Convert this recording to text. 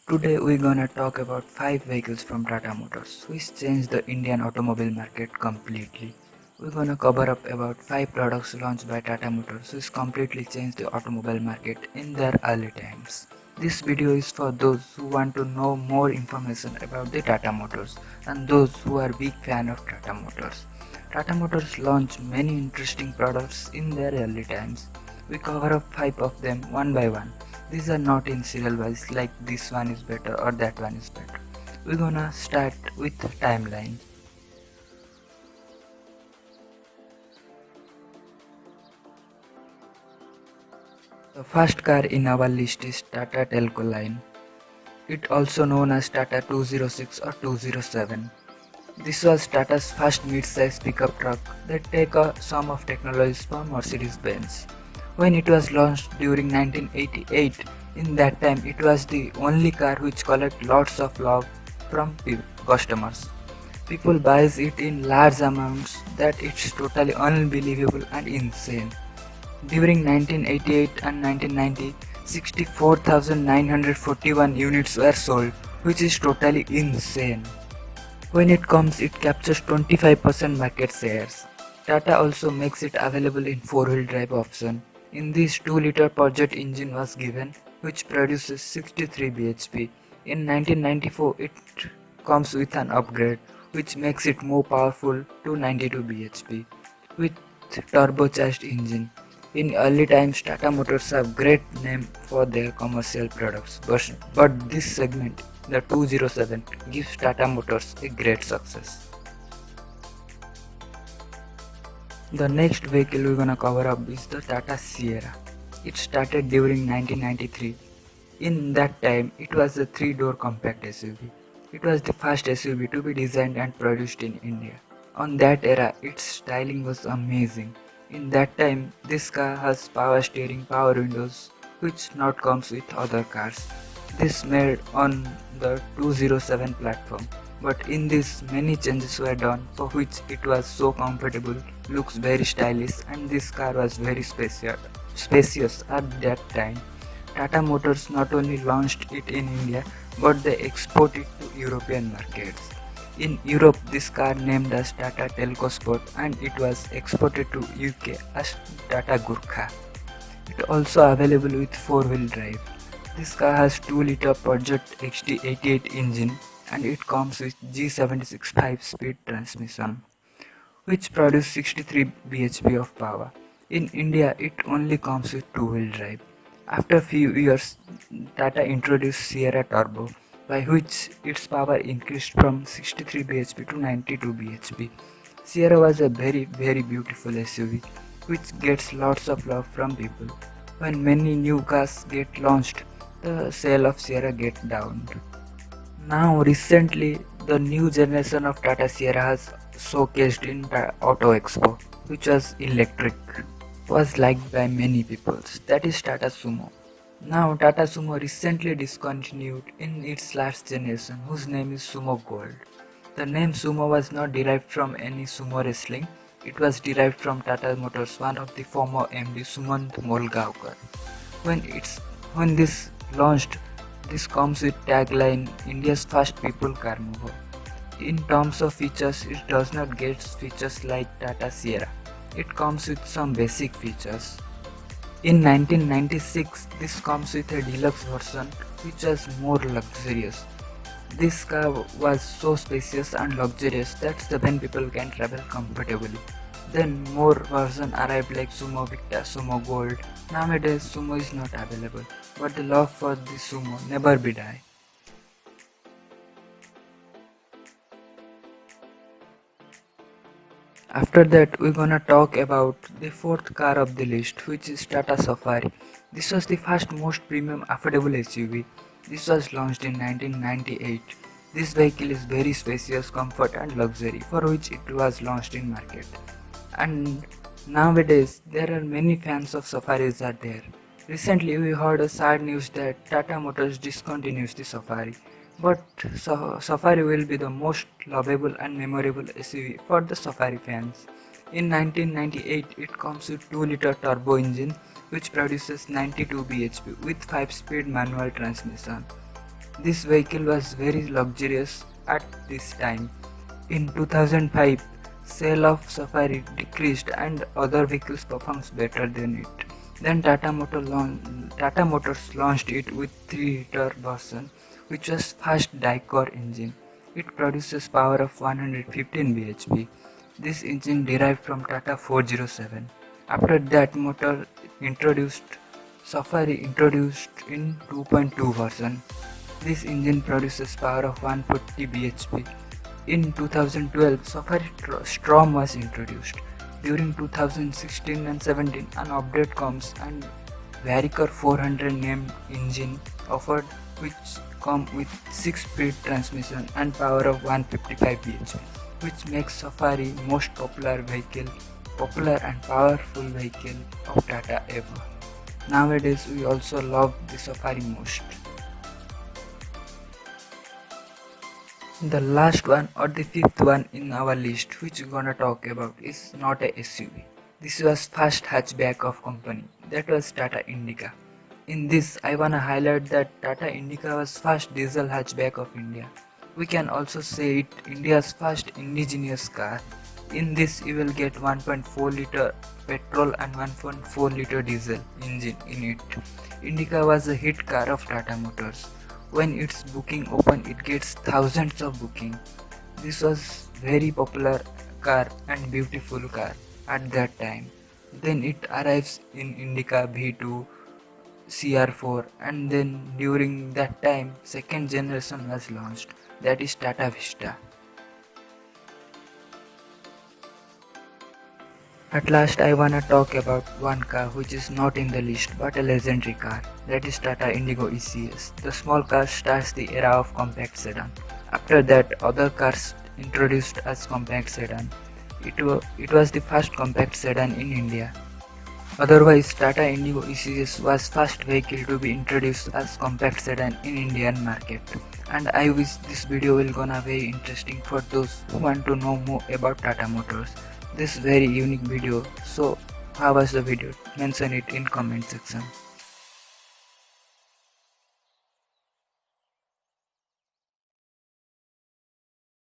Today we're gonna talk about 5 vehicles from Tata Motors which changed the Indian automobile market completely. We're gonna cover up about 5 products launched by Tata Motors which completely changed the automobile market in their early times. This video is for those who want to know more information about the Tata Motors and those who are big fan of Tata Motors. Tata Motors launched many interesting products in their early times. We cover up 5 of them one by one. These are not in serial wise like this one is better or that one is better. We're gonna start with timeline. The first car in our list is Tata Telco line. It also known as Tata 206 or 207. This was Tata's first mid-size pickup truck that take some of technologies from Mercedes-Benz. When it was launched during 1988, in that time it was the only car which collect lots of love from customers. People buys it in large amounts that it's totally unbelievable and insane. During 1988 and 1990, 64,941 units were sold, which is totally insane. When it comes, it captures 25% market shares. Tata also makes it available in 4-wheel drive option. In this 2-liter Peugeot engine was given, which produces 63 bhp. In 1994, it comes with an upgrade, which makes it more powerful to 92 bhp with turbocharged engine. In early times, Tata Motors have great name for their commercial products, but this segment, the 207, gives Tata Motors a great success. The next vehicle we're gonna cover up is the Tata Sierra. It started during 1993. In that time, it was a 3-door compact SUV. It was the first SUV to be designed and produced in India. On that era, its styling was amazing. In that time, this car has power steering, power windows, which not comes with other cars. This made on the 207 platform, but in this many changes were done for which it was so comfortable, looks very stylish, and this car was very spacious at that time. Tata Motors not only launched it in India, but they export it to European markets. In Europe, this car named as Tata Telco Sport and it was exported to UK as Tata Gurkha. It also available with 4-wheel drive. This car has 2-liter Peugeot XT88 engine and it comes with G76 5-speed transmission, which produce 63 bhp of power. In India, it only comes with 2-wheel drive. After few years, Tata introduced Sierra Turbo, by which its power increased from 63 bhp to 92 bhp. Sierra was a very beautiful SUV, which gets lots of love from people. When many new cars get launched, the sale of Sierra gets down. Now recently, the new generation of Tata Sierra has showcased in the Auto Expo, which was electric, was liked by many people. That is Tata Sumo. Now Tata Sumo recently discontinued in its last generation, whose name is Sumo Gold. The name Sumo was not derived from any sumo wrestling, it was derived from Tata Motors, one of the former MD Sumant Molgaonkar. When this launched, this comes with tagline India's first people car mover. In terms of features, it does not get features like Tata Sierra. It comes with some basic features. In 1996, this comes with a deluxe version which was more luxurious. This car was so spacious and luxurious that 7 people can travel comfortably. Then more versions arrived like Sumo Victa, Sumo Gold. Nowadays Sumo is not available, but the love for the Sumo never be die. After that, we're gonna talk about the 4th car of the list, which is Tata Safari. This was the first most premium affordable SUV. This was launched in 1998. This vehicle is very spacious, comfort and luxury, for which it was launched in market. And nowadays, there are many fans of Safaris are there. Recently, we heard a sad news that Tata Motors discontinues the Safari. But Safari will be the most lovable and memorable SUV for the Safari fans. In 1998, it comes with 2-liter turbo engine which produces 92 bhp with 5-speed manual transmission. This vehicle was very luxurious at this time. In 2005, sale of Safari decreased and other vehicles performs better than it. Then Tata Motors launched it with 3-liter version, which was fast die-core engine. It produces power of 115 bhp. This engine derived from Tata 407. After that, Safari introduced in 2.2 version. This engine produces power of 140 bhp. In 2012, Safari Storm was introduced. During 2016 and 17, an update comes and Variker 400 named engine offered, which come with 6-speed transmission and power of 155 bhp, which makes Safari most popular and powerful vehicle of Tata ever. Nowadays, we also love the Safari most. The last one or the fifth one in our list which we're gonna talk about is not a SUV. This was first hatchback of company, that was Tata Indica. In this, I wanna highlight that Tata Indica was first diesel hatchback of India. We can also say it India's first indigenous car. In this, you will get 1.4 liter petrol and 1.4 liter diesel engine in it. Indica was a hit car of Tata Motors. When its booking open, it gets thousands of booking. This was very popular car and beautiful car at that time. Then it arrives in Indica V2, CR4, and then during that time second generation was launched, that is Tata Vista. At last I wanna talk about one car which is not in the list but a legendary car, that is Tata Indigo ECS. The small car starts the era of compact sedan. After that, other cars introduced as compact sedan. It was the first compact sedan in India. Otherwise, Tata Indigo ECS was first vehicle to be introduced as compact sedan in Indian market. And I wish this video will gonna very interesting for those who want to know more about Tata Motors. This very unique video. So how was the video? Mention it in comment section.